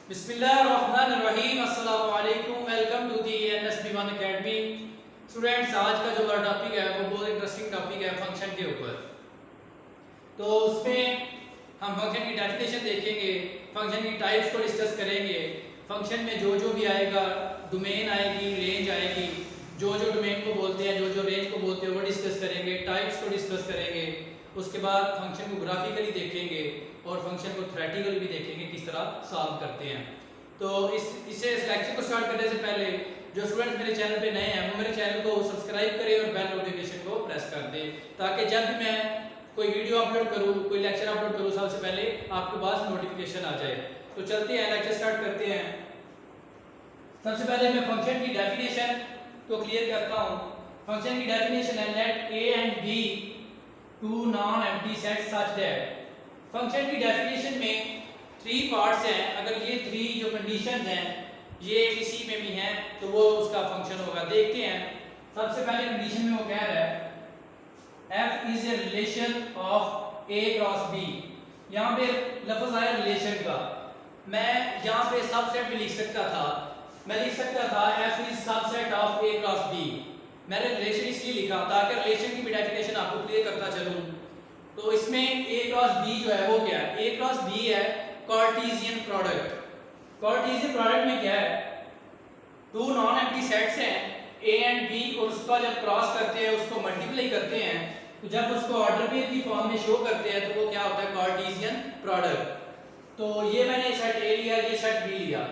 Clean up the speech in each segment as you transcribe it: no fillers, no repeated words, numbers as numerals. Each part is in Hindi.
बिस्मिल्लाहिर्रहमानिर्रहीम अस्सलाम वालेकुम। Welcome to the NSB1 academy. Students, आज का जो हमारा टॉपिक है वो बहुत इंटरेस्टिंग टॉपिक है फंक्शन के ऊपर। तो उसमें हम फंक्शन की डेफिनेशन देखेंगे, फंक्शन की टाइप्स को डिस्कस करेंगे, फंक्शन में जो जो भी आएगा, डोमेन आएगी, रेंज आएगी, जो जो डोमेन को बोलते हैं, जो जो रेंज को बोलते हैं वो डिस्कस करेंगे, टाइप्स को डिस्कस करेंगे। उसके बाद फंक्शन को ग्राफिकली देखेंगे और फंक्शन को थ्योरेटिकली भी देखेंगे किस तरह सॉल्व करते हैं। तो इस लेक्चर को स्टार्ट करने से पहले जो स्टूडेंट्स मेरे चैनल पे नए हैं वो मेरे चैनल को सब्सक्राइब करें और बेल नोटिफिकेशन को प्रेस कर दें, ताकि जब भी मैं कोई वीडियो अपलोड करूँ, कोई लेक्चर अपलोड करूँ, सबसे पहले आपके पास नोटिफिकेशन आ जाए। तो चलते हैं, लेक्चर स्टार्ट करते हैं। सबसे पहले मैं फंक्शन की डेफिनेशन को क्लियर करता हूँ। फंक्शन की डेफिनेशन है let a and b to non empty set such that. Function की डेफिनेशन में 3 पार्ट्स हैं। अगर ये 3 जो कंडीशंस हैं ये किसी में भी हैं तो वो उसका फंक्शन होगा। देखते हैं, सबसे पहले कंडीशन में वो कह रहा है f is a relation of a cross b। यहाँ पे लफ्ज आया रिलेशन का। मैं यहाँ पे सबसेट भी लिख सकता था, मैं लिख सकता था f is subset of a cross b। मैंने रिलेशन इसलिए लिखा ताकि रिलेशन की भी डेफिनेशन आपको क्लियर करता चलूं। तो इसमें a क्रॉस b जो है वो क्या है? a क्रॉस b है कार्टेशियन प्रोडक्ट। कार्टेशियन प्रोडक्ट में क्या है? 2 नॉन एम्प्टी सेट्स हैं a एंड b, और उसका जब क्रॉस करते हैं, उसको मल्टीप्लाई करते हैं, तो जब उसको ऑर्डर पेयर की फॉर्म में शो करते हैं तो वो क्या होता है? Cartesian product. तो ये मैंने सेट a लिया, ये सेट b लिया,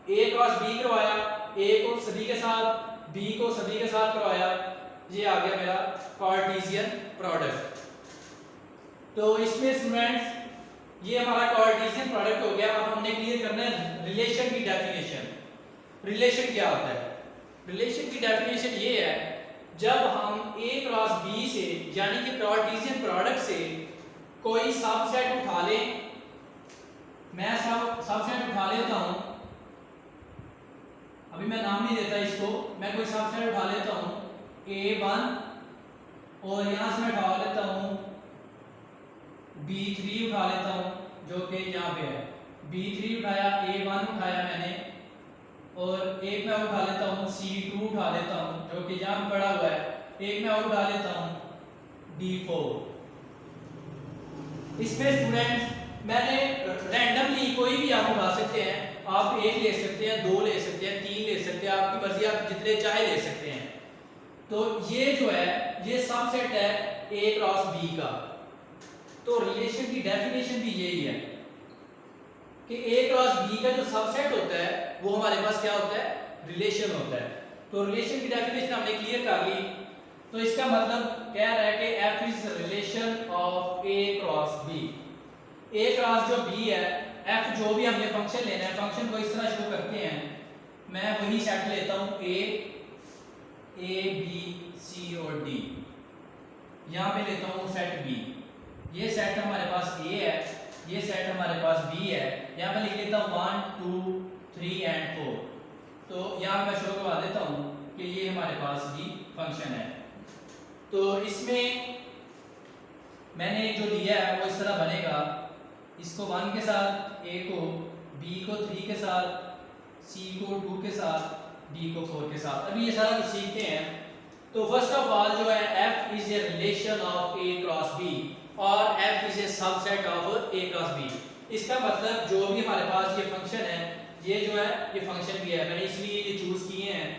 a क्रॉस b करवाया, a को सभी के साथ, b को सभी के साथ करवाया, ये आ गया मेरा कार्टेशियन प्रोडक्ट। तो इसमें स्टूडेंट्स ये हमारा कार्टेशियन प्रोडक्ट हो गया। अब हमने क्लियर करना है रिलेशन की डेफिनेशन। रिलेशन क्या होता है? रिलेशन की डेफिनेशन ये है, जब हम a क्रॉस b से यानी कि कार्टेशियन प्रोडक्ट से कोई सबसेट उठा लें, मैं सबसेट उठा लेता हूं, अभी मैं नाम नहीं देता इसको, मैं कोई सबसेट उठा लेता हूं a1 और यहां से मैं उठा लेता हूं b3 उठा लेता हूं जो कि यहाँ पे है। b3 उठाया, a1 उठाया मैंने, और एक मैं उठा लेता हूँ c2 उठा लेता हूँ जो कि यहाँ पड़ा हुआ है, एक मैं और उठा लेता हूँ d4। इसमें स्टूडेंट्स मैंने रैंडमली कोई भी आप उठा सकते हैं, आप 1 ले सकते हैं, 2 ले सकते हैं, 3 ले सकते हैं, आपकी मर्जी, आप जितने चाहे ले सकते हैं। तो ये जो है ये सबसेट है a क्रॉस b का। तो रिलेशन की डेफिनेशन भी यही है कि a क्रॉस b का जो सबसेट होता है वो हमारे पास क्या होता है? रिलेशन होता है। तो रिलेशन की डेफिनेशन हमने क्लियर कर ली। तो इसका मतलब कह रहा है कि f is relation of a cross b। a cross जो b है, f जो भी हमने फंक्शन लेना है, फंक्शन को इस तरह शो करते हैं, मैं वही सेट लेता हूं a b c और d, यहां पे लेता हूं सेट b। ये सेट हमारे पास a है, ये सेट हमारे पास b है, यहाँ पे लिख लेता हूँ 1 2 3 एंड 4। तो यहाँ मैं शो करवा देता हूँ कि ये हमारे पास भी फंक्शन है। तो इसमें मैंने जो दिया है वो इस तरह बनेगा, इसको 1 के साथ, a को, b को 3 के साथ, c को 2 के साथ, d को 4 के साथ। अभी ये सारा कुछ सीखते हैं। तो फर्स्ट ऑफ ऑल जो है f is a relation of a cross b और f is a subset of a cross b। इसका मतलब जो भी हमारे पास ये फंक्शन है, ये जो है ये फंक्शन भी है। मैंने इसलिए ये चूज किए हैं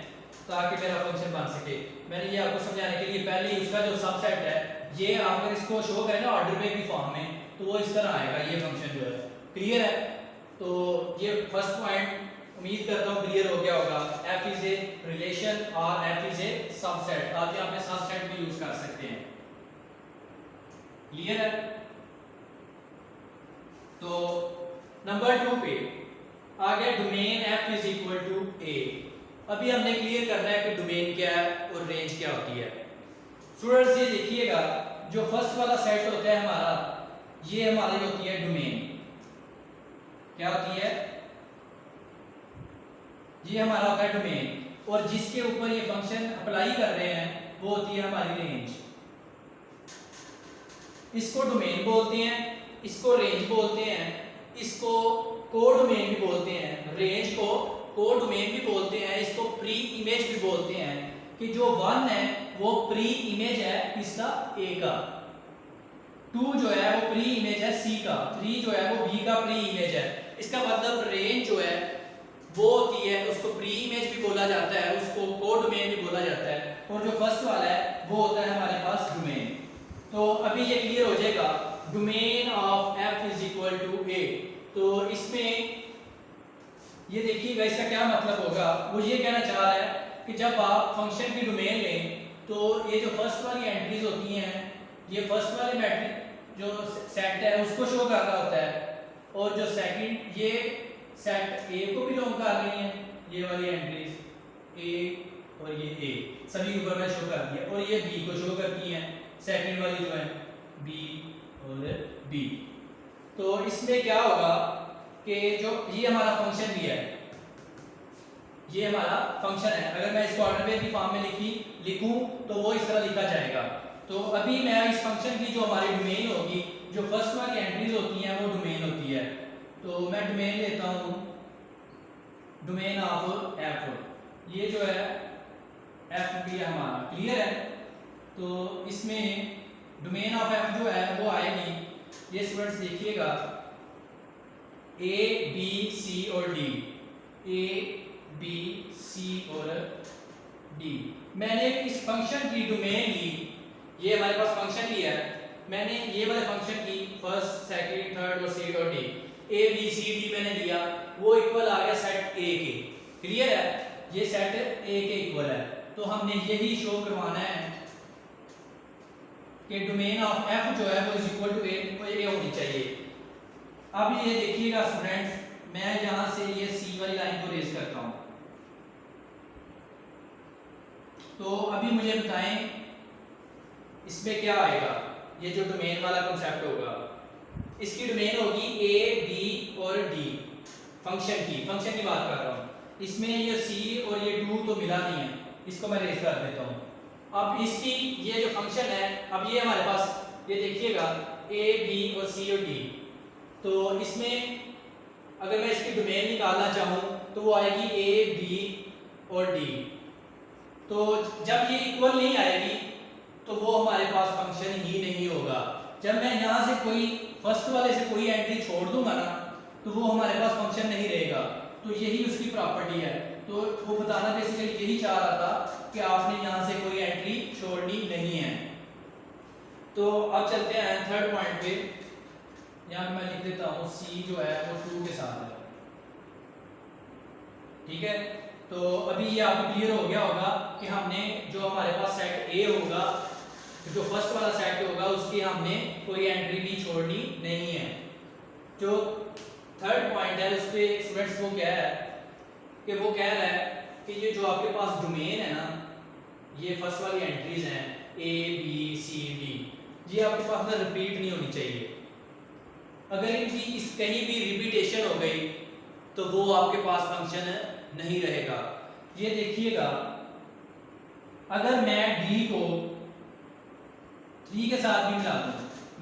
ताकि मेरा फंक्शन बन सके। मैंने ये आपको समझाने के लिए पहले ही उसका जो सबसेट है, ये आप अगर इसको शो करें ना ऑर्डर पे की फॉर्म में, तो वो इस तरह आएगा ये फंक्शन जो है। क्लियर है? तो ये फर्स्ट पॉइंट उम्मीद करता हूँ क्लियर हो गया होगा। f इज ए रिलेशन और f इज ए सबसेट। आप यहाँ पे सबसेट भी यूज कर सकते हैं। क्लियर है? तो नंबर 2 पे आ गया domain f is equal to a। अभी हमने क्लियर करना है कि डोमेन क्या है और रेंज क्या होती है। स्टूडेंट्स ये देखिएगा, जो फर्स्ट वाला सेट होता है हमारा, ये हमारी होती है डोमेन। क्या होती है? ये हमारा होता है डोमेन, और जिसके ऊपर ये फंक्शन अप्लाई कर रहे हैं वो होती है हमारी रेंज। इसको डोमेन बोलते हैं, इसको रेंज बोलते हैं, इसको कोडोमेन भी बोलते हैं, रेंज को कोडोमेन भी बोलते हैं, इसको प्री इमेज भी बोलते हैं, कि जो 1 है वो प्री इमेज है किसका, ए का, 2 जो है वो प्री इमेज है सी का, 3 जो है वो बी का प्री इमेज है। इसका मतलब रेंज जो है वो होती है, उसको प्री इमेज भी बोला जाता है, उसको कोडोमेन भी बोला जाता है, और जो फर्स्ट वाला है वो होता है हमारे पास डोमेन। तो अभी ये क्लियर हो जाएगा, domain of f is equal to A. तो इसमें ये देखिएगा इसका क्या मतलब होगा, वो ये कहना चाह रहा है कि जब आप फंक्शन की डोमेन लें तो ये जो फर्स्ट वाली एंट्रीज होती हैं, ये फर्स्ट वाले मैट्रिक्स जो सेट है उसको शो कर रहा होता है, और जो सेकंड ये सेट ए को बिलोंग कर रही हैं, ये वाली एंट्रीज ए और ये ए सभी ऊपर में शो कर दिया, और ये बी को शो करती हैं, सेकंड वाली जो है बी और बी। तो इसमें क्या होगा कि जो ये हमारा फंक्शन भी है, ये हमारा फंक्शन है, अगर मैं इसको ऑर्डर की फॉर्म में लिखूं तो वो इस तरह लिखा जाएगा। तो अभी मैं इस फंक्शन की जो हमारी डोमेन होगी, जो फर्स्ट वाली एंट्रीज होती हैं वो डोमेन होती है, तो मैं डोमेन लेता हूं, डोमेन ऑफ एफ, ये जो है एफ भी हमारा क्लियर है। तो इसमें डोमेन ऑफ एफ जो है वो आएगी, ये स्टूडेंट्स देखिएगा, ए बी सी और डी, ए बी सी और डी। मैंने इस फंक्शन की डोमेन ली, ये हमारे पास फंक्शन लिया है, मैंने ये वाले फंक्शन की फर्स्ट सेकंड थर्ड और सी और D, A B C D मैंने लिया, वो इक्वल आ गया सेट ए के, क्लियर है, ये सेट ए के इक्वल है। तो हमने यही शो करवाना है कि डोमेन ऑफ एफ जो है वो इज इक्वल टू ए होनी चाहिए। अब ये देखिएगा स्टूडेंट्स, मैं यहां से ये सी वाली लाइन को रेज करता हूं, तो अभी मुझे बताएं इसमें क्या आएगा, ये जो डोमेन वाला कांसेप्ट होगा, इसकी डोमेन होगी ए बी और डी, फंक्शन की बात कर रहा हूं। इसमें ये सी और ये 2 तो मिला नहीं है, इसको मैं रेज कर देता हूं। अब इसकी ये जो फंक्शन है, अब ये हमारे पास ये देखिएगा ए बी और सी और डी, तो इसमें अगर मैं इसकी डोमेन निकालना चाहूँ तो वो आएगी ए बी और डी। तो जब ये इक्वल नहीं आएगी तो वो हमारे पास फंक्शन ही नहीं होगा। जब मैं यहाँ से कोई फर्स्ट वाले से कोई एंट्री छोड़ दूंगा ना तो वो हमारे पास फंक्शन नहीं रहेगा। तो यही उसकी प्रॉपर्टी है। तो वो बताना बेसिकली यही चाह रहा था कि आपने यहाँ से कोई एंट्री छोड़नी नहीं है। तो अब चलते हैं थर्ड पॉइंट पे। यहाँ मैं लिख देता हूँ सी जो है वो 2 के साथ है, ठीक है। तो अभी ये आपको क्लियर हो गया होगा कि हमने जो हमारे पास सेट ए होगा, जो फर्स्ट वाला सेट होगा, उसकी हमने कोई एंट्री भी छोड़नी नहीं है। जो थर्ड पॉइंट है उस पे स्टूडेंट्स वो क्या है कि वो कह रहा है कि ये जो आपके पास डोमेन है ना, ये फर्स्ट वाली एंट्रीज हैं ए बी सी डी, ये आपके पास ना रिपीट नहीं होनी चाहिए। अगर इनकी इस कहीं भी रिपीटेशन हो गई तो वो आपके पास फंक्शन नहीं रहेगा। ये देखिएगा, अगर मैं डी को 3 के साथ भी मिला दूं,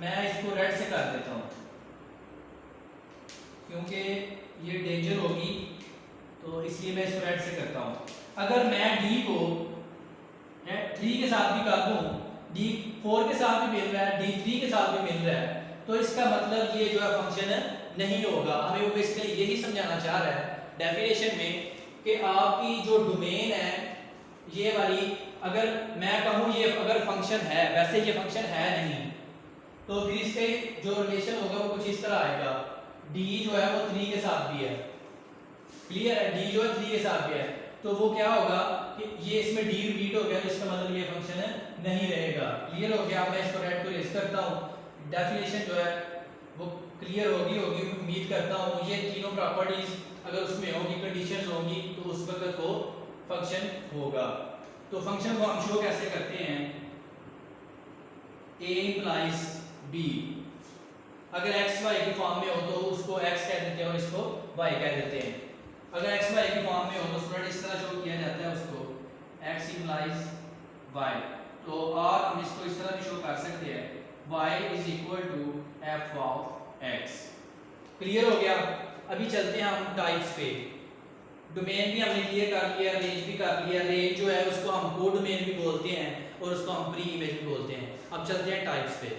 मैं इसको रेड से कर देता हूं क्योंकि ये डेंजर होगी, तो इसलिए मैं इसको रेड से करता हूं। अगर मैं डी को 3 के साथ भी कर दूं, डी 4 के साथ भी मिल रहा है, डी 3 के साथ भी मिल रहा है, तो इसका मतलब ये जो है फंक्शन नहीं होगा। हमें वो बेसिकली यही समझाना चाह रहा है डेफिनेशन में कि आपकी जो डोमेन है ये वाली, अगर मैं कहूँ ये अगर फंक्शन है, वैसे ये फंक्शन है नहीं, तो फिर इसके जो रिलेशन होगा वो कुछ इस तरह आएगा, डी जो है वो 3 के साथ भी है, क्लियर है, डी जो है 3 के साथ भी है, तो वो क्या होगा कि ये इसमें डी रिपीट हो गया, तो इसका मतलब ये फंक्शन नहीं रहेगा। क्लियर हो गया। मैं इसको रेड को रेज करता हूँ, डेफिनेशन जो है वो क्लियर होगी उम्मीद करता हूँ। ये तीनों प्रॉपर्टीज अगर उसमें होगी, कंडीशंस होंगी, तो उस वक्त वो फंक्शन होगा। तो फंक्शन को हम शो कैसे करते हैं, a implies b, अगर x y की फॉर्म में हो तो उसको x कह देते हैं और इसको y कह देते हैं। अगर x y की फॉर्म में हो तो स्टूडेंट इस तरह शो किया जाता है उसको, x implies y, तो और हम इसको इस तरह भी शो कर सकते हैं, y is equal to f of x। Clear हो गया। अभी चलते हैं हम टाइप्स पे। डोमेन भी हमने क्लियर कर लिया, रेंज भी कर लिया। रेंज जो है उसको हम को डोमेन भी बोलते हैं और उसको हम प्री इमेज भी बोलते हैं। अब चलते हैं टाइप्स पे।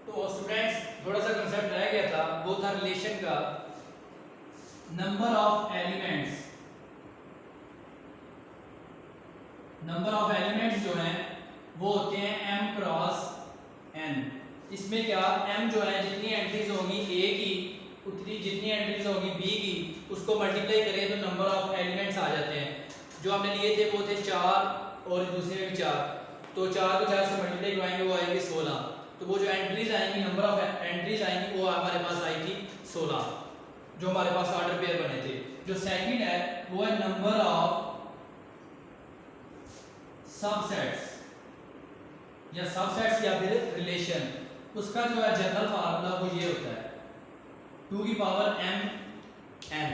तो स्टूडेंट्स थोड़ा सा कंसेप्ट रह गया था, वो था रिलेशन का। Number of elements, number of elements जो हैं वो होते हैं m क्रॉस n। इसमें क्या m जो है जितनी एंट्रीज होंगी a की उतनी, जितनी एंट्रीज होगी b की उसको मल्टीप्लाई करें तो नंबर ऑफ एलिमेंट्स आ जाते हैं। जो हमने लिए थे वो थे 4 और दूसरे में भी 4, तो 4 को 4 से मल्टीप्लाई करवाएंगे वो आएंगे 16। तो वो जो एंट्रीज आएंगी, नंबर ऑफ एंट्रीज आएंगी वो हमारे पास आई थी 16, जो हमारे पास ऑर्डर पेयर बने थे। जो सेकंड है वो है नंबर ऑफ सबसेट्स या सबसेट्स या फिर रिलेशन। उसका जो है जनरल फार्मूला वो ये होता है 2 की पावर m n।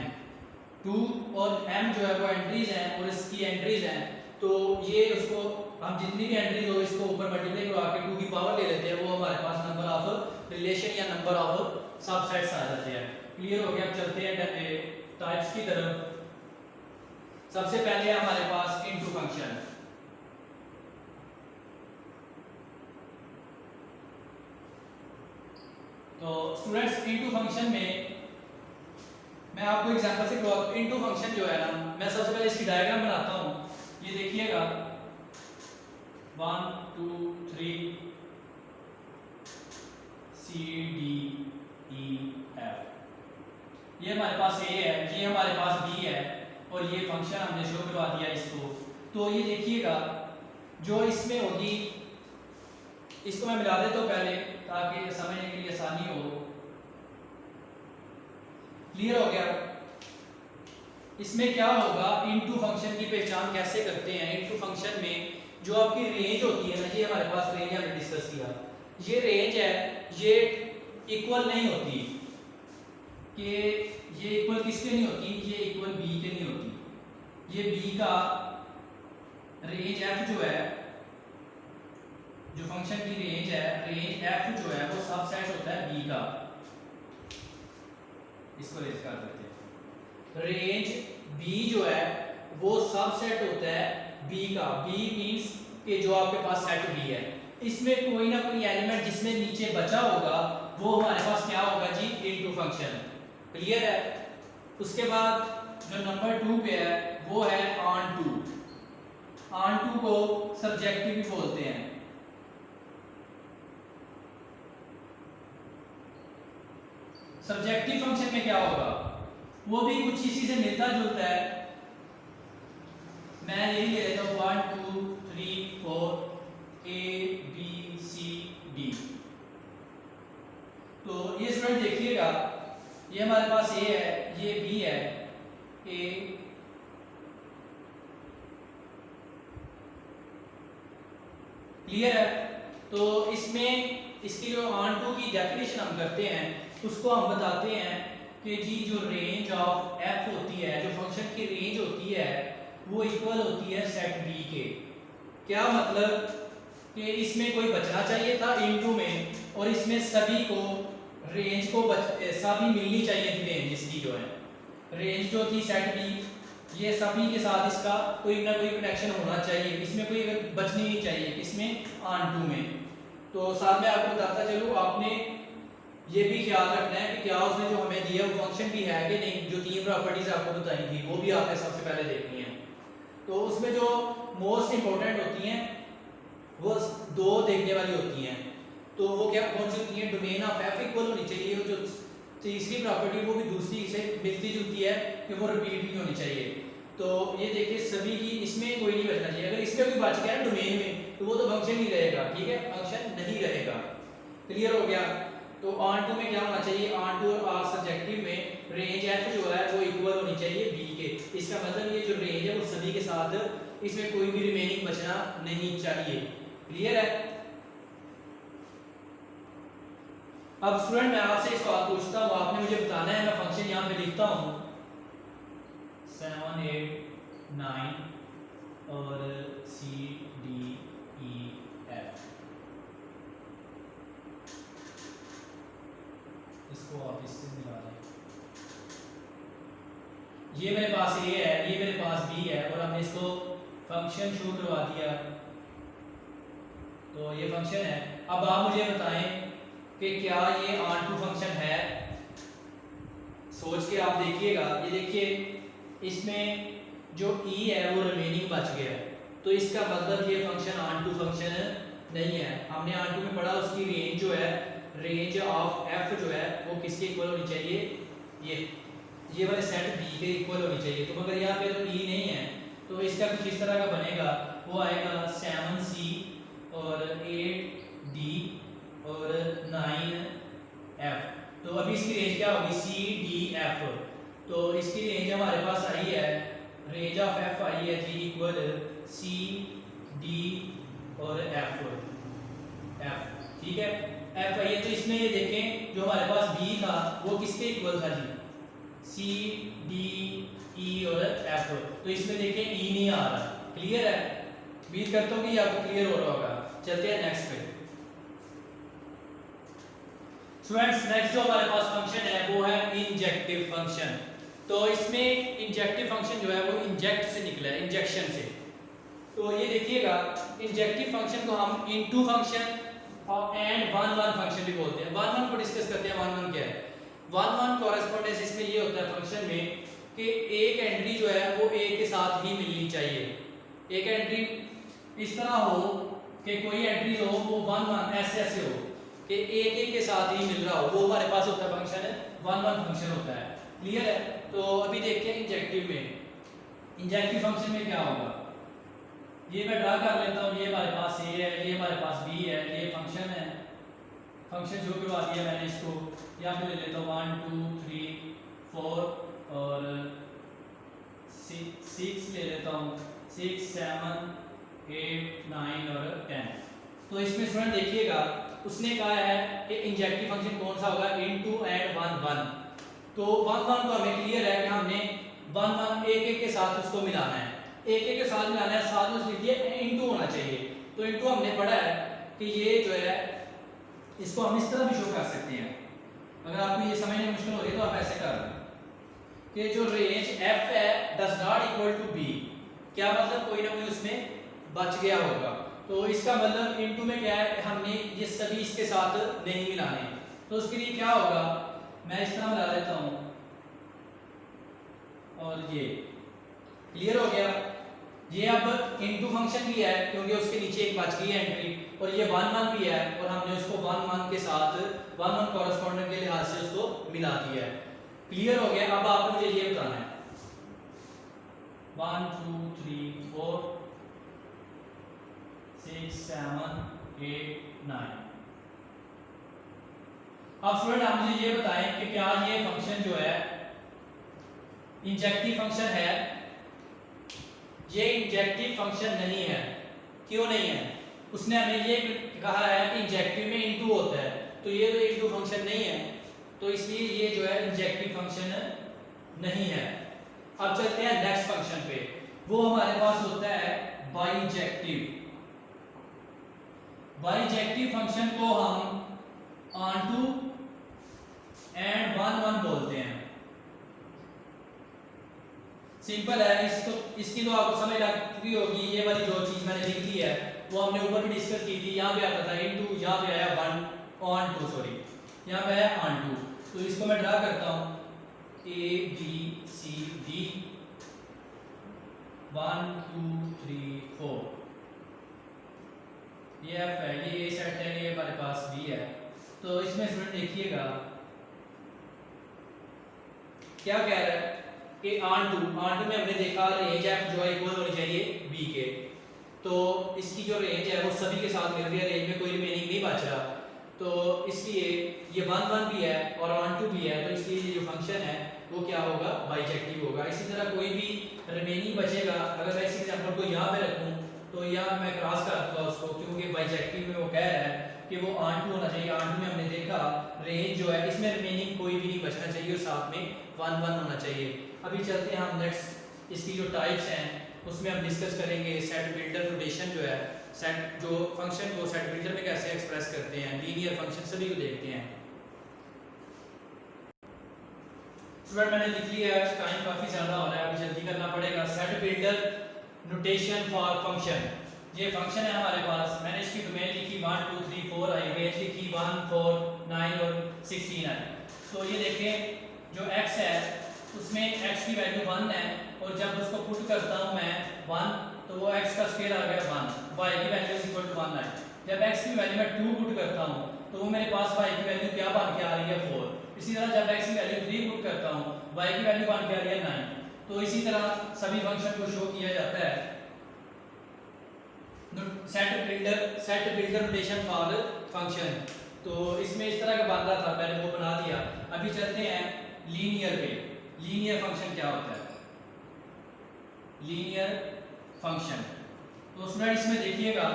2 और m जो है वो एंट्रीज हैं और इसकी एंट्रीज हैं, तो ये उसको हम जितनी भी एंट्रीज हो इसको ऊपर मल्टीप्लाई करवा के 2 की पावर ले लेते हैं, वो हमारे पास नंबर ऑफ रिलेशन या नंबर ऑफ सबसेट्स आ जाते हैं। क्लियर हो गया? अब चलते हैं टाइप्स की तरफ। सबसे पहले है हमारे पास इनटू फंक्शन। तो स्टूडेंट्स इनटू फंक्शन में मैं आपको एग्जांपल से कहूँ। इनटू फंक्शन जो है ना, मैं सबसे पहले इसकी डायग्राम बनाता हूँ। ये देखिएगा 1 2 3 C D E F, ये हमारे पास A है, ये हमारे पास B है और ये फंक्शन हमने शो करवा दिया इसको। तो ये देखिएगा जो इसमें होगी, इसको मैं मिला देता हूँ पहले ताकि समझने के लिए आसानी हो। क्लियर हो गया? इसमें क्या होगा, इनटू फंक्शन की पहचान कैसे करते हैं। इनटू फंक्शन में जो आपकी रेंज होती है ना, ये हमारे पास रेंज हमने डिस्कस किया। ये रेंज है, ये इक्वल नहीं होती कि ये इक्वल किसके नहीं होती, ये इक्वल b के नहीं होती। ये b का रेंज f जो है, जो फंक्शन की रेंज है, रेंज f जो है वो सबसेट होता है b का। इसको रेंज कर देते हैं। रेंज b जो है वो सबसेट होता है b का। b मींस कि जो आपके पास सेट b है, इसमें कोई ना कोई एलिमेंट जिसमें नीचे बचा होगा वो हमारे पास क्या होगा जी, इनटू फंक्शन। क्लियर है? उसके बाद जो नंबर 2 पे है वो है ऑन टू। ऑन टू को सब्जेक्टिव भी बोलते हैं। सब्जेक्टिव फंक्शन में क्या होगा, वो भी कुछ इसी से मिलता जुलता है। मैं यही ले लेता हूँ 1 2 3 4 A B C D। तो ये स्टूडेंट देखिएगा, ये हमारे पास A है, ये B है, A क्लियर है? तो इसमें इसकी जो ऑन टू की डेफिनेशन हम करते हैं उसको हम बताते हैं कि जी जो रेंज ऑफ f होती है, जो फंक्शन की रेंज होती है वो इक्वल होती है सेट b के। क्या मतलब कि इसमें कोई बचना चाहिए था इनटू में, और इसमें सभी को रेंज को सभी मिलनी चाहिए थी। रेंज इसकी जो है रेंज जो थी सेट b, ये सभी के साथ इसका कोई ना कोई कनेक्शन होना चाहिए, इसमें कोई बचनी नहीं चाहिए, इसमें ऑन टू में। तो साथ में आपको बताता चलूँ, आपने ये भी ख्याल रखना है कि क्या उसने जो हमें दिया वो फंक्शन भी है कि नहीं। जो 3 प्रॉपर्टीज आपको बताई थी वो भी आपने सबसे पहले देखनी है। तो उसमें जो मोस्ट इंपॉर्टेंट होती हैं वो 2 देखने वाली होती हैं। तो वो क्या कौन सी होती है, डोमेन ऑफ f इक्वल होनी चाहिए, जो तीसरी प्रॉपर्टी वो भी दूसरी से मिलती जुलती है कि वो रिपीट भी होनी चाहिए। तो ये देखिए सभी की, इसमें कोई नहीं बचना चाहिए। अगर इसमें कोई बच गया डोमेन में तो वो तो फंक्शन ही रहेगा, ठीक है, फंक्शन नहीं रहेगा। क्लियर हो गया? तो ऑन टू में क्या होना चाहिए, ऑन टू और सब्जेक्टिव में रेंज f जो है वो इक्वल होनी चाहिए b के। इसका मतलब ये जो रेंज है वो सभी के साथ, इसमें कोई भी रिमेनिंग बचना नहीं चाहिए। क्लियर है? अब स्टूडेंट मैं आपसे एक सवाल पूछता हूँ, आपने मुझे बताना है। मैं फंक्शन यहाँ पे लिखता हूँ 7 8 9 और C D E F। इसको आप इससे मिला लें। ये मेरे पास ए है, ये मेरे पास बी है, और हमने इसको फंक्शन शो करवा दिया, तो ये फंक्शन है। अब आप मुझे बताएं कि क्या ये ऑन टू फंक्शन है। सोच के आप देखिएगा, ये देखिए इसमें जो ई है वो रिमेनिंग बच गया है, तो इसका मतलब ये फंक्शन ऑन टू फंक्शन नहीं है। हमने ऑन टू में पढ़ा उसकी रेंज जो है, रेंज ऑफ एफ जो है वो किसके इक्वल होनी चाहिए, ये वाले सेट बी के इक्वल होनी चाहिए। तो मगर यहाँ पे तो ई नहीं है, तो इसका कुछ इस तरह का बनेगा, वो आएगा 7c और 8d और 9f। तो अभी इसकी रेंज क्या होगी, सी डी एफ। तो इसकी रेंज हमारे पास आई है, रेंज ऑफ एफ आई है जी इक्वल सी डी और एफ, ठीक है, एफ आई है। तो इसमें ये देखें जो हमारे पास बी था वो किसके इक्वल था जी, सी डी ई और एफ। तो इसमें देखें ई नहीं आ रहा, क्लियर है, उम्मीद करता हूँ कि आपको क्लियर हो रहा होगा। चलते हैं नेक्स्ट पे। स्टूडेंट्स नेक्स्ट जो हमारे पास फंक्शन है वो है इंजेक्टिव फंक्शन। तो इसमें इंजेक्टिव फंक्शन जो है वो इंजेक्ट से निकला है, इंजेक्शन से। तो ये देखिएगा इंजेक्टिव फंक्शन को हम इनटू फंक्शन और एंड वन वन फंक्शन भी बोलते हैं। वन वन को डिस्कस करते हैं, वन वन क्या है। वन वन कॉरेस्पॉन्डेंस इसमें ये होता है फंक्शन में कि एक एंट्री जो है वो ए के साथ ही मिलनी चाहिए। एक एंट्री इस तरह हो कि कोई एंट्री हो वो वन वन ऐसे हो कि एक एक के साथ ही मिल रहा हो, वो हमारे पास होता है फंक्शन है, वन वन फंक्शन होता है, क्लियर है। तो अभी देखते हैं इंजेक्टिव में। इंजेक्टिव फंक्शन में क्या होगा, ये मैं ड्रा कर लेता हूँ, ये हमारे पास ए है, ये हमारे पास बी है, ये फंक्शन है, फंक्शन जो करवा दिया मैंने इसको, यहाँ पे ले लेता हूँ 1 2 3 4 और 6 ले लेता हूँ, 6 7 8 9 और 10। तो इसमें स्टूडेंट देखिएगा उसने कहा है कि इंजेक्टिव फंक्शन कौन सा होगा, इनटू एंड वन वन। तो वन वन तो हमें क्लियर है कि हमने वन वन एक एक के साथ उसको मिलाना है, एक एक के साथ मिलाना है, साथ में लिखिए इनटू होना चाहिए। तो इनटू हमने पढ़ा है कि ये जो है इसको हम इस तरह भी शो कर सकते हैं। अगर आपको ये समझने में मुश्किल हो रही है तो आप ऐसे कर लें कि जो रेंज f है does not equal to b, क्या मतलब कोई ना कोई उसमें बच गया होगा। तो इसका मतलब इनटू में क्या है, हमने ये सभी इसके साथ नहीं मिलाने। तो उसके लिए क्या होगा, मैं इस तरह मिला लेता हूं और ये क्लियर हो गया। ये अब इनटू फंक्शन भी है क्योंकि उसके नीचे एक बच गई है एंट्री, और ये वन वन भी है और हमने उसको वन वन के साथ वन वन कॉरेस्पॉन्डेंट के लिहाज से उसको मिला दिया है, क्लियर हो गया। अब आपको मुझे ये बताना है 1 2 3 4 6 7 8 9। अब स्टूडेंट आप मुझे ये बताएं कि क्या ये फंक्शन जो है इंजेक्टिव फंक्शन है। ये इंजेक्टिव फंक्शन नहीं है, क्यों नहीं है, उसने हमें ये कहा है कि इंजेक्टिव में इनटू होता है, तो ये तो इनटू फंक्शन नहीं है, तो इसलिए ये जो है इंजेक्टिव फंक्शन नहीं है। अब चलते हैं नेक्स्ट फंक्शन पे, वो हमारे पास होता है बाइजेक्टिव। बाइजेक्टिव फंक्शन को हम ऑनटू एंड वन वन बोलते हैं। सिंपल है, इसकी तो आपको समझ लग चुकी होगी। ये वाली जो चीज मैंने लिख दी है वो हमने ऊपर भी डिस्कस की थी। यहाँ पे आता था इनटू, यहाँ पे आया वन ऑन टू, सॉरी यहाँ पे आया ऑन टू। तो इसको मैं ड्रा करता हूँ ए बी सी डी 1 2 3 4, ये एफ है, ये ए सेट है, ये हमारे पास बी है। तो इसमें स्टूडेंट देखिएगा क्या कह रहा है कि ऑन टू में हमने देखा रेंज एफ जो है इक्वल होनी चाहिए बी के। तो इसकी जो रेंज है वो सभी के साथ मिल रही है, रेंज में कोई रिमेनिंग नहीं बच रहा, तो इसलिए ये वन वन भी है और ऑन टू भी है, तो इसलिए ये जो फंक्शन है वो क्या होगा, बाइजेक्टिव होगा। इसी तरह कोई भी रिमेनिंग बचेगा, अगर मैं इस एग्जांपल को यहाँ पे रखूँ तो यहाँ मैं क्रॉस कर दूंगा उसको, क्योंकि बाइजेक्टिव में वो कह रहा है कि वो ऑन टू होना चाहिए। ऑन टू में हमने देखा रेंज जो है इसमें रिमेनिंग कोई भी नहीं बचना चाहिए और साथ में वन वन होना चाहिए। अभी चलते हैं हम नेक्स्ट, इसकी जो टाइप्स हैं उसमें हम डिस्कस करेंगे सेट बिल्डर रोटेशन जो है, सेट जो फंक्शन को सेट बिल्डर में कैसे एक्सप्रेस करते हैं, लीनियर फंक्शन सभी को देखते हैं। स्टूडेंट मैंने लिख लिया है, टाइम काफ़ी ज़्यादा हो रहा है, अभी जल्दी करना पड़ेगा। Set builder notation for function, ये फंक्शन है हमारे पास। मैंने इसकी डोमेन लिखी 1 2 3 4 आई, रेंज लिखी 1 4 9 और 16 है। तो ये देखें जो x है उसमें x की वैल्यू 1 है, और जब उसको पुट करता हूँ मैं 1 तो वो x का स्क्वायर आ गया 1, y की वैल्यू इज इक्वल टू 1 है। जब x की वैल्यू मैं 2 पुट करता हूँ तो वो मेरे पास y की वैल्यू क्या बन के आ रही है 4। इसी तरह जब x की वैल्यू 3 पुट करता हूँ y की वैल्यू बन के आ रही है 9। तो इसी तरह सभी फंक्शन को शो किया जाता है। Set builder notation for function, तो इसमें इस तरह का बन रहा था, मैंने वो बना दिया। अभी चलते हैं लीनियर पे। लीनियर फंक्शन क्या होता है? लीनियर फंक्शन, तो स्टूडेंट इसमें देखिएगा,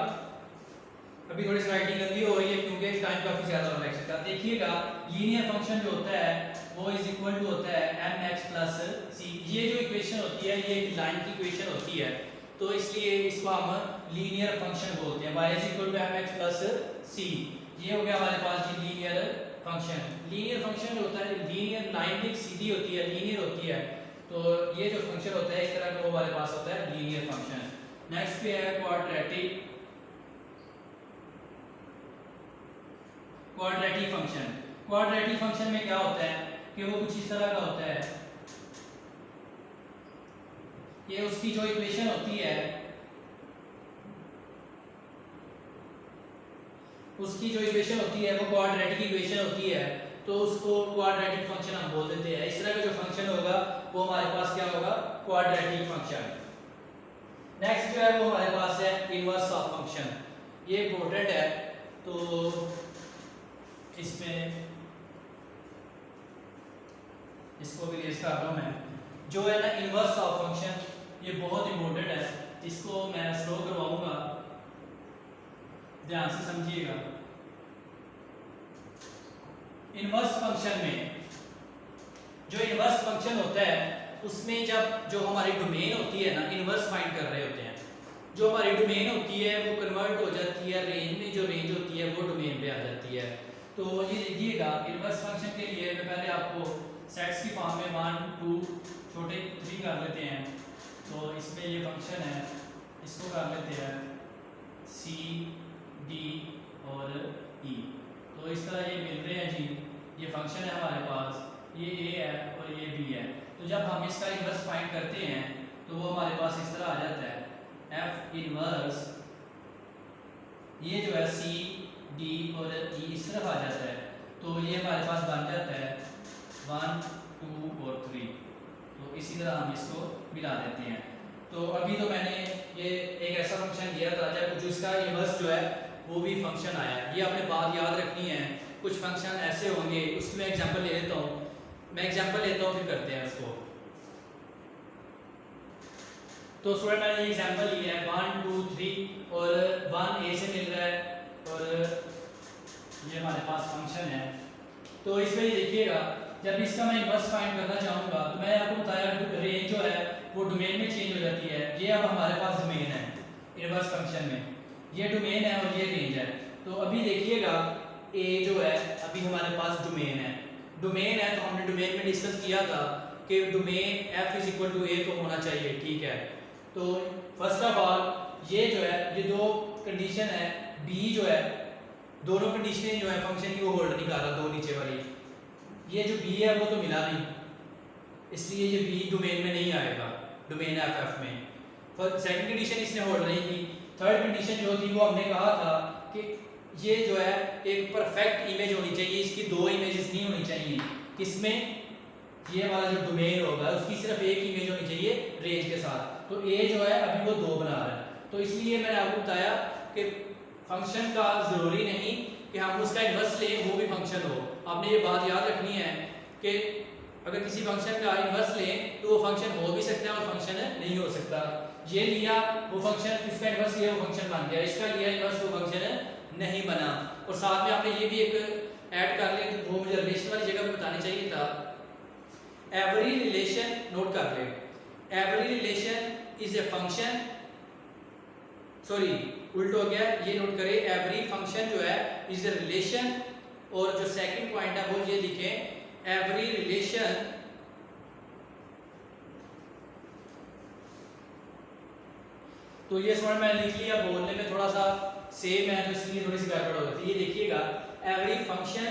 अभी थोड़ी सी राइटिंग गंदी हो रही है क्योंकि टाइम काफी ज्यादा हो लेक्चर का। देखिएगा लीनियर फंक्शन जो होता है वो इज इक्वल टू होता है mx प्लस c। ये जो इक्वेशन होती है ये एक लाइन की इक्वेशन होती है, तो इसलिए इसको हम लीनियर फंक्शन बोलते हैं। y is equal to mx plus c, ये हो गया हमारे पास जी लीनियर फंक्शन। लीनियर फंक्शन जो होता है, लीनियर लाइन भी सीधी होती है, लीनियर होती है, तो ये जो फंक्शन होता है इस तरह का वो हमारे पास होता है लीनियर फंक्शन। नेक्स्ट पे है क्वाड्रेटिक फंक्शन। क्वाड्रेटिक फंक्शन में क्या होता है कि वो कुछ इस तरह का होता है, ये उसकी जो इक्वेशन होती है, उसकी जो इक्वेशन होती है वो क्वाड्रेटिक इक्वेशन होती है, तो उसको क्वाड्रेटिक फंक्शन हम बोल देते हैं। इस तरह का जो फंक्शन होगा वो हमारे पास क्या होगा? Quadratic function. नेक्स्ट जो है वो हमारे पास है इनवर्स ऑफ फंक्शन, ये इंपॉर्टेंट है, तो इसमें इसको भी रेज कर रहा हूं मैं। जो है ना इनवर्स ऑफ फंक्शन, ये बहुत इंपॉर्टेंट है, इसको मैं स्लो करवाऊंगा, ध्यान से समझिएगा। इनवर्स फंक्शन में जो इनवर्स फंक्शन होता है उसमें जब जो हमारी डोमेन होती है ना, इनवर्स फाइंड कर रहे होते हैं, जो हमारी डोमेन होती है वो कन्वर्ट हो जाती है रेंज में, जो रेंज होती है वो डोमेन पे आ जाती है। तो ये देखिएगा इनवर्स फंक्शन के लिए मैं पहले आपको सेट्स की फॉर्म में 1 2 छोटे 3 कर लेते हैं। तो इसमें ये फंक्शन है, इसको कर लेते हैं c d और e, तो इस तरह ये मिल रहे हैं जी। ये फंक्शन है हमारे पास, ये a है और ये b है। तो जब हम इसका इनवर्स फाइंड करते हैं तो वो हमारे पास इस तरह आ जाता है f इनवर्स, ये जो है c d और e इस तरफ आ जाता है, तो ये हमारे पास बन जाता है 1 2 और 3। तो इसी तरह हम इसको मिला देते हैं। तो अभी तो मैंने ये एक ऐसा फंक्शन दिया था जब जो इसका इनवर्स जो है वो भी फंक्शन आया। ये आपने बात याद रखनी है, कुछ फंक्शन ऐसे होंगे, उसकी मैं एग्जांपल ले लेता हूँ, फिर करते हैं उसको। तो स्टूडेंट मैंने ये एग्जांपल लिया है 1 2 3 और 1 a से मिल रहा है और ये हमारे पास फंक्शन है। तो इसमें ये देखिएगा जब इसका मैं इनवर्स फाइंड करना चाहूँगा तो मैंने आपको बताया रेंज जो है वो डोमेन में चेंज हो जाती है। ये अब हमारे पास डोमेन है इनवर्स फंक्शन में, ये डोमेन है और ये रेंज है। तो अभी देखिएगा a जो है अभी हमारे पास डोमेन है, तो हमने डोमेन में डिस्कस किया था कि domain f is equal to a तो होना चाहिए, ठीक है। तो फर्स्ट ऑफ ऑल ये जो है ये दो कंडीशन है, b जो है दोनों कंडीशनें जो है फंक्शन की वो होल्ड नहीं कर रहा, दो नीचे वाली, ये जो b है वो तो मिला नहीं, इसलिए ये b डोमेन में नहीं आएगा, डोमेन ff में। सेकंड कंडीशन इसने होल्ड नहीं की। थर्ड कंडीशन जो थी वो हमने कहा था कि ये जो है एक परफेक्ट इमेज होनी चाहिए, इसकी दो इमेजेस नहीं होनी चाहिए। किसमें? ये वाला जो डोमेन होगा उसकी सिर्फ एक इमेज होनी चाहिए रेंज के साथ। तो a जो है अभी वो 2 बना रहा है, तो इसलिए मैंने आपको बताया कि फंक्शन का जरूरी नहीं कि हम उसका इनवर्स लें वो भी फंक्शन हो। आपने ये बात याद रखनी है कि अगर किसी फंक्शन का इनवर्स लें तो वो फंक्शन हो भी सकता है और फंक्शन नहीं हो सकता। ये लिया वो फंक्शन, इसका इनवर्स लिया वो फंक्शन बन गया, इसका लिया इनवर्स वो फंक्शन नहीं बना। और साथ में आपने ये भी एक ऐड कर ले, वो मुझे रिलेशन वाली जगह पे बतानी चाहिए था। एवरी रिलेशन नोट कर ले, every relation is a function, sorry उल्ट हो गया, ये नोट करें, एवरी फंक्शन जो है इज ए रिलेशन। और जो सेकंड पॉइंट है वो ये लिखें, एवरी रिलेशन तो ये स्टूडेंट मैंने लिख लिया, बोलने में थोड़ा सा सेम है तो इसलिए थोड़ी सी गड़बड़ हो जाती है। ये देखिएगा, every function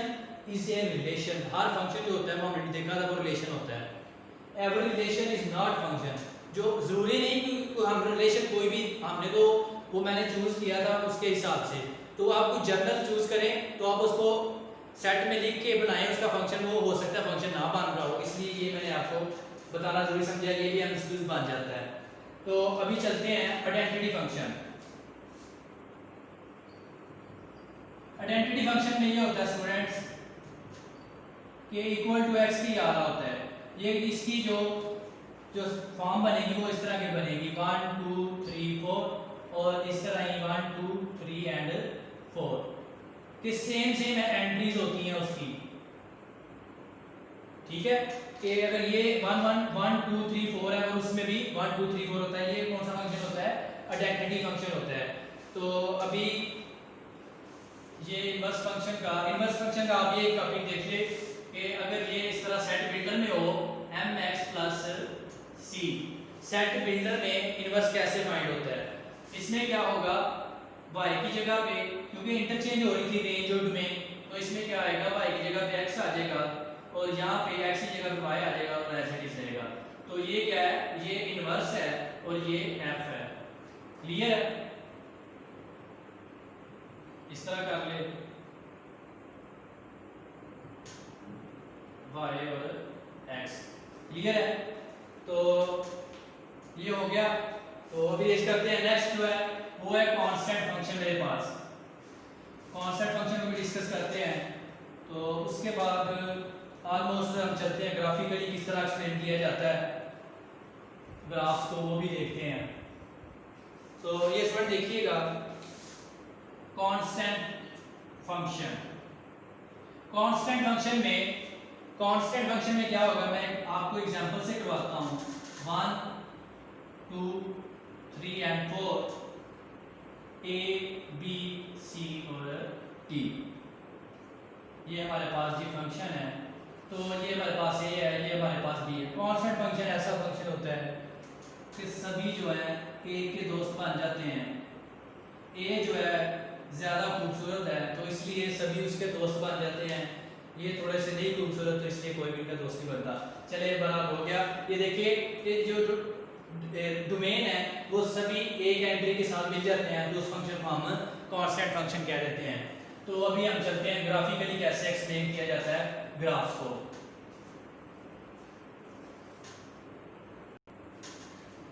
is a relation. Her function जो होता है वो हमने देखा था वो रिलेशन होता है। Every relation is not function. जो जरूरी नहीं कि हम रिलेशन कोई भी, हमने तो वो मैंने चूज किया था उसके हिसाब से, तो आप कुछ जनरल चूज करें तो आप उसको सेट में लिख के बनाएं उसका फंक्शन, वो हो सकता है फंक्शन ना बन रहा हो, इसलिए ये मैंने आपको बताना जरूरी समझा, ये भी एमसीक्यूज बन जाता है। तो अभी चलते हैं आइडेंटिटी फंक्शन। आइडेंटिटी फंक्शन में ये होता है स्टूडेंट्स कि इक्वल टू एक्स की आ रहा होता है, ये इसकी जो फॉर्म बनेगी वो इस तरह की बनेगी 1 2 3 4 और इस तरह ही 1 2 3 एंड 4 कि सेम एंट्रीज होती हैं उसकी। ठीक है, कि अगर ये 1 1 1 2 3 4 है और उसमें भी 1 2 3 4 होता है, ये कौन सा फंक्शन होता है? आइडेंटिटी फंक्शन होता है। तो अभी ये इनवर्स फंक्शन का आप ये टॉपिक देखिए कि अगर ये इस तरह सेट बिल्डर में हो mx plus c, set builder में इनवर्स कैसे फाइंड होता है? इसमें क्या होगा, y की जगह पे, क्योंकि इंटरचेंज हो रही थी रेंज और डोमेन, तो इसमें क्या आएगा, y की जगह पे x आ जाएगा और यहाँ पे x की जगह पे y आ जाएगा और ऐसे ही रहेगा। तो ये क्या है, ये इनवर्स है और ये f है। क्लियर है? इस तरह कर ले y और x। क्लियर है? तो ये हो गया। तो अभी रेस करते हैं, नेक्स्ट जो है वो है कांस्टेंट फंक्शन। मेरे पास कांस्टेंट फंक्शन को भी डिस्कस करते हैं। तो उसके बाद ऑलमोस्ट हम चलते हैं ग्राफिकली किस तरह एक्सप्लेन किया जाता है ग्राफ्स को, वो भी देखते हैं। तो ये स्टूडेंट देखिएगा, कांस्टेंट फंक्शन, कांस्टेंट फंक्शन में क्या होगा, मैं आपको एग्जांपल से करवाता हूँ। 1 2 3 एंड 4 a b c और d, ये हमारे पास ये फंक्शन है। तो ये हमारे पास a है, ये हमारे पास b है। कांस्टेंट फंक्शन ऐसा फंक्शन होता है कि सभी जो है a के दोस्त बन जाते हैं। a जो है ज़्यादा खूबसूरत है तो इसलिए सभी उसके दोस्त बन जाते हैं, ये थोड़े से नहीं खूबसूरत तो इसलिए कोई भी इनका दोस्त नहीं बनता। चलिए बराबर हो गया। ये देखिए, ये जो डोमेन है वो सभी एक एंट्री के साथ मिल जाते हैं, तो उस फंक्शन को हम कांस्टेंट फंक्शन कह देते हैं। तो अभी हम चलते हैं ग्राफिकली कैसे एक्सप्लेन किया जाता है ग्राफ्स को।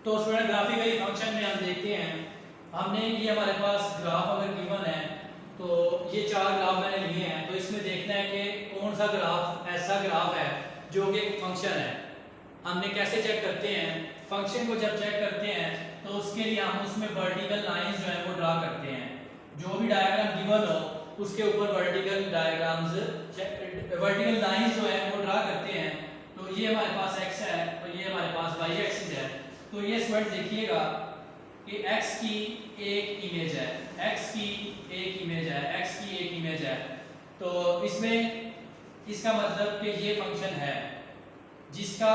तो स्टूडेंट ग्राफिकली फंक्शन में हम देखते हैं, हमने ये हमारे पास ग्राफ अगर गिवन है तो ये 4 ग्राफ मैंने लिए हैं, तो इसमें देखना है कि कौन सा ग्राफ ऐसा ग्राफ है जो कि फंक्शन है। हमने कैसे चेक करते हैं, फंक्शन को जब चेक करते हैं तो उसके लिए हम उसमें वर्टिकल लाइंस जो है वो ड्रा करते हैं। जो भी डायग्राम गिवन हो उसके ऊपर वर्टिकल लाइंस जो है वो ड्रा करते हैं। तो ये हमारे पास x है और ये हमारे पास y एक्सिस है। तो ये स्टूडेंट देखिएगा कि x की एक इमेज है, x की एक इमेज है। तो इसमें इसका मतलब कि ये फंक्शन है जिसका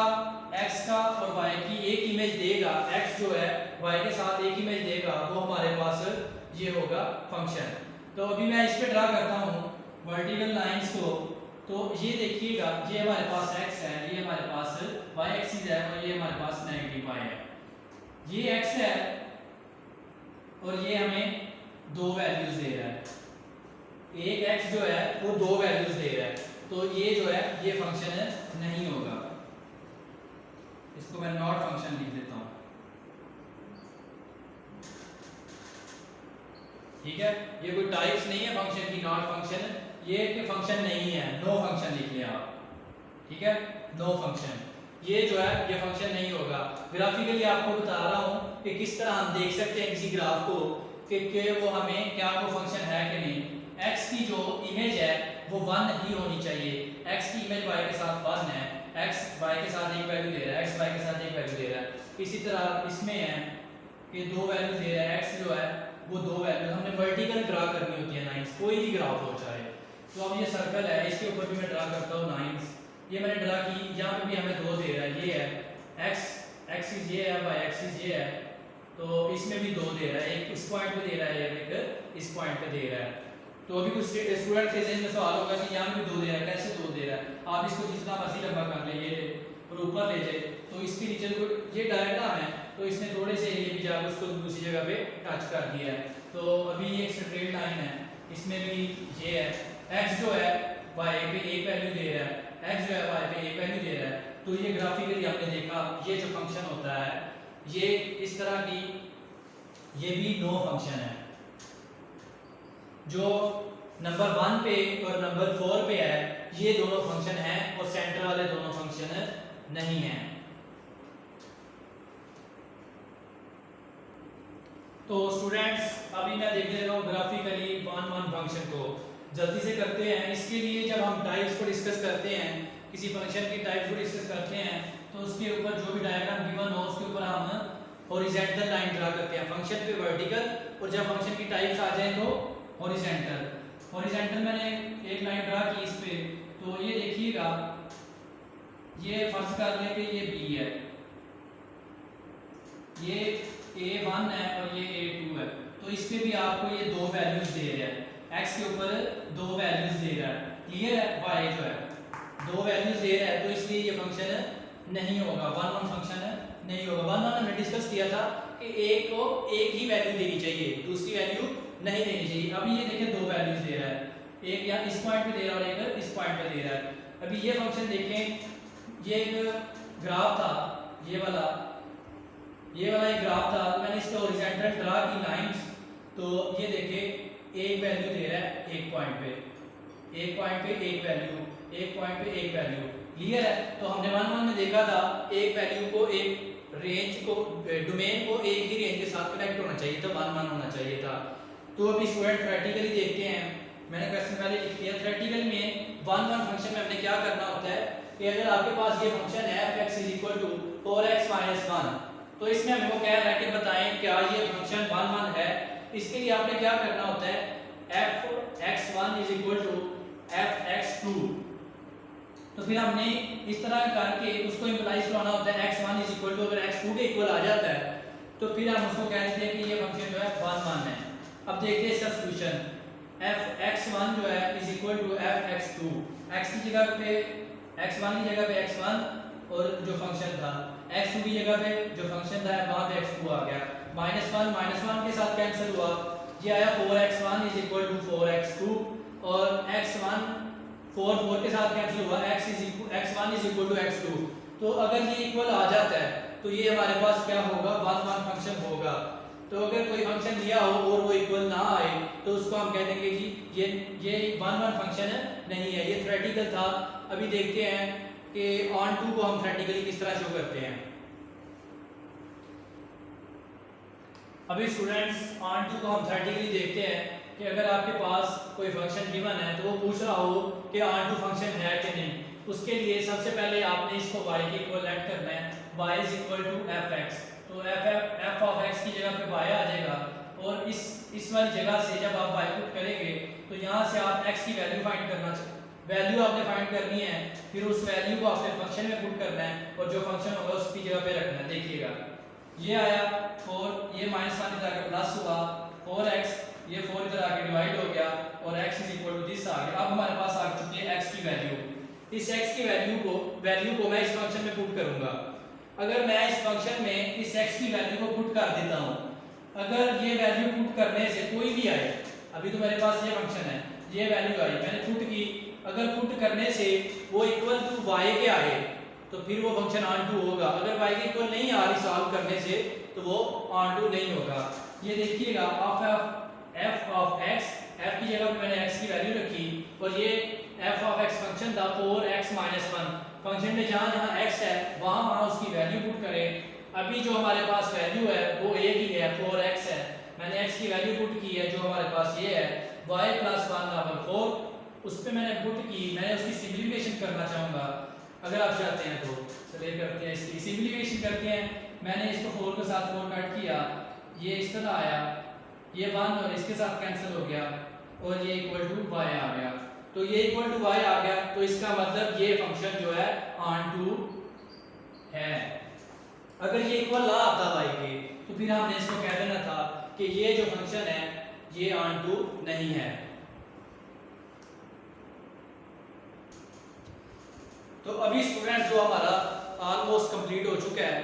x का और y की एक इमेज देगा, x जो है y के साथ एक इमेज देगा, वो हमारे पास ये होगा फंक्शन। तो अभी मैं इस पे ड्रा करता हूँ वर्टिकल लाइंस को। तो ये देखिएगा, ये हमारे पास x है, ये हमारे पास y एक्सिस है और ये हमारे पास नेगेटिव y है। ये x है और ये हमें 2 वैल्यूज दे रहा है, एक x जो है वो 2 वैल्यूज दे रहा है। तो ये जो है ये फंक्शन नहीं होगा, इसको मैं नॉट फंक्शन लिख देता हूँ। ठीक है, ये कोई टाइप्स नहीं है फंक्शन की, नॉट फंक्शन, ये फंक्शन नहीं है, नो फंक्शन लिख लिया आप। ठीक है, नो फंक्शन, ये जो है ये फंक्शन नहीं होगा। ग्राफिकली आपको बता रहा हूँ कि किस तरह हम देख सकते हैं किसी ग्राफ को कि वो हमें क्या वो फंक्शन है कि नहीं। x की जो इमेज है वो 1 ही होनी चाहिए, x की इमेज y के साथ 1 है, x y के साथ एक वैल्यू दे रहा है, x y के साथ एक वैल्यू दे रहा है। इसी तरह इसमें है कि 2 वैल्यू दे रहा है, x जो है वो 2 वैल्यू हमने वर्टिकल ड्रा करनी होती है लाइंस, कोई भी ग्राफ हो चाहे। तो अब ये सर्कल है, इसके ऊपर भी मैं ड्रा करता हूँ लाइंस, ये मैंने ड्रा की, यहाँ पे भी हमें 2 दे रहा है, ये है x एक्सिस ये है, y एक्सिस ये है, तो इसमें भी 2 दे रहा है, एक इस पॉइंट पे दे रहा है, एक इस पॉइंट पे दे रहा है। तो अभी कुछ स्टूडेंट के ज़हन में सवाल होगा कि यहाँ भी 2 दे रहा है, कैसे 2 दे रहा है? आप इसको जितना मर्जी लंबा कर ले, ये और ऊपर ले जाए, तो इसके नीचे ये डायग्राम है, तो इसने थोड़े से एरिया भी जाकर उसको दूसरी जगह पे टच कर दिया है। तो अभी ये एक स्ट्रेट लाइन है, इसमें भी ये है, x जो है y पे एक वैल्यू दे रहा है, x जो है y पे एक वैल्यू दे रहा है। तो ये ग्राफिकली हमने देखा, ये जो फंक्शन होता है ये इस तरह की, ये भी नो फंक्शन है। जो नंबर 1 पे और नंबर 4 पे है, ये दोनों फंक्शन हैं और सेंटर वाले दोनों फंक्शन नहीं हैं। तो स्टूडेंट्स अभी मैं देख ले रहा हूँ ग्राफिकली वन फंक्शन को, जल्दी से करते हैं। इसके लिए जब हम टाइप्स को डिस्कस करते हैं, किसी फंक्शन की टाइप्स को डिस्कस करते हैं, तो उसके ऊपर जो भी डायग्राम गिवन हो उसके ऊपर हम हॉरिजॉन्टल लाइन ड्रा करते हैं, फंक्शन पे वर्टिकल, और जब फंक्शन की टाइप्स आ जाए तो हॉरिजॉन्टल। हॉरिजॉन्टल मैंने एक लाइन ड्रा की इस पे, तो ये देखिएगा, ये फर्ज कर लें कि ये b है, ये a1 है और ये a2 है। तो इस पे भी आपको ये 2 वैल्यूज दे रहा है, x के ऊपर 2 वैल्यूज दे रहा है, क्लियर है? y जो है 2 वैल्यूज दे रहा है, तो इसलिए ये फंक्शन नहीं होगा, वन फंक्शन नहीं होगा। वन हमने डिस्कस किया था कि एक को एक ही वैल्यू देनी चाहिए, दूसरी वैल्यू नहीं देनी चाहिए। अभी ये देखिए 2 वैल्यूज दे रहा है, एक यहाँ इस पॉइंट पे दे रहा है और एक इस पॉइंट पे दे रहा है। अभी ये फंक्शन देखें, ये एक ग्राफ था, ये वाला एक ग्राफ था, तो मैंने इसके हॉरिजॉन्टल ड्रा की लाइंस, तो ये देखिए एक वैल्यू दे रहा है एक पॉइंट पे एक वैल्यू, एक पॉइंट पे एक वैल्यू, क्लियर है? तो हमने वन में देखा था एक वैल्यू को, एक रेंज को, डोमेन को एक ही रेंज के साथ कनेक्ट होना चाहिए था, वन होना चाहिए था। तो अभी स्टूडेंट थ्योरेटिकली देखते हैं, मैंने क्वेश्चन पहले लिख दिया। थ्योरेटिकल में वन फंक्शन में हमने क्या करना होता है कि अगर आपके पास ये फंक्शन है f(x = 4x - 1), तो इसमें हमें वो कह रहा है कि बताएं क्या ये फंक्शन 1 है। इसके लिए आपने क्या करना होता है, f(x1 = f(x2), तो फिर हमने इस तरह करके उसको इंप्लाइज करवाना होता है। x1 = अगर x2 के इक्वल आ जाता है तो फिर हम उसको कह देते हैं कि ये फंक्शन जो है 1 है। अब देखते हैं इसका सॉल्यूशन, f(x1 जो है = f(x2), x की जगह पे x1 की जगह पे x1 और जो फंक्शन था, x2 की जगह पे जो फंक्शन था वहां पे x2 आ गया, -1 के साथ कैंसिल हुआ, ये आया 4x1 = 4x2 और x1 4 के साथ कैंसिल हुआ, x1 = x2। तो अगर ये इक्वल आ जाता है तो ये हमारे पास क्या होगा, 1 फंक्शन होगा। तो अगर कोई फंक्शन दिया हो और वो इक्वल ना आए तो उसको हम कह देंगे जी ये 1 फंक्शन नहीं है। ये थ्योरेटिकल था। अभी देखते हैं कि ऑन टू को हम थ्योरेटिकली किस तरह शो करते हैं। अभी स्टूडेंट्स ऑन टू को हम थ्योरेटिकली देखते हैं कि अगर आपके पास कोई फंक्शन गिवन है तो वो पूछ रहा हो कि ऑन टू फंक्शन है कि नहीं, उसके लिए सबसे पहले आपने इसको y के इक्विवेलेंट करना है, y = f(x), तो f(x) की जगह पे y आ जाएगा और इस वाली जगह से जब आप y पुट करेंगे तो यहाँ से आप x की वैल्यू फाइंड करना चाहिए, वैल्यू आपने फाइंड करनी है, फिर उस वैल्यू को आपने फंक्शन में पुट करना है और जो फंक्शन होगा उसकी जगह पे रखना है। देखिएगा ये आया 4, ये -1 इधर आके प्लस हुआ, 4x, ये 4 इधर आके डिवाइड हो गया और x = दिस आ गया। अब हमारे पास आ चुकी है x की वैल्यू। इस x की वैल्यू को मैं इस फंक्शन में पुट करूंगा। अगर मैं इस फंक्शन में इस x की वैल्यू को पुट कर देता हूं, अगर ये वैल्यू पुट करने से कोई भी आए, अभी तो मेरे पास ये फंक्शन है, ये वैल्यू आई, मैंने पुट की, अगर पुट करने से वो इक्वल टू y के आए तो फिर वो फंक्शन ऑन टू होगा। अगर y के इक्वल नहीं आ रही सॉल्व करने से तो वो ऑन टू नहीं होगा। ये देखिएगा f(x), f की जगह पे मैंने x की वैल्यू रखी और ये f(x) फंक्शन था 4x - 1। फंक्शन में जहां x है वहां उसकी वैल्यू पुट करें। अभी जो हमारे पास वैल्यू है वो एक ही है, 4x है, मैंने x की वैल्यू पुट की है जो हमारे पास ये है y + 1 = 4, उस पे मैंने पुट की। मैं उसकी सिंपलीफिकेशन करना चाहूँगा, अगर आप चाहते हैं तो चलिए करते हैं, इसकी सिंपलीफिकेशन करते हैं। मैंने इसको 4 के साथ 4 कट किया, ये इस तरह आया, ये 1 और इसके साथ कैंसिल हो गया और ये = y आ गया। तो ये = y आ गया, तो इसका मतलब ये फंक्शन जो है ऑन टू है। अगर ये इक्वल ना आता y के तो फिर हमने इसको कह देना था कि ये जो फंक्शन है ये ऑन टू नहीं है। तो अभी स्टूडेंट्स जो हमारा ऑलमोस्ट कंप्लीट हो चुका है।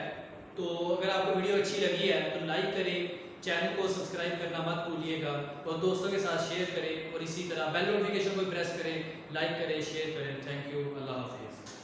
तो अगर आपको वीडियो अच्छी लगी है तो लाइक करें, चैनल को सब्सक्राइब करना मत भूलिएगा और दोस्तों के साथ शेयर करें और इसी तरह बेल नोटिफिकेशन को प्रेस करें, लाइक करें, शेयर करें। थैंक यू, अल्लाह हाफिज़।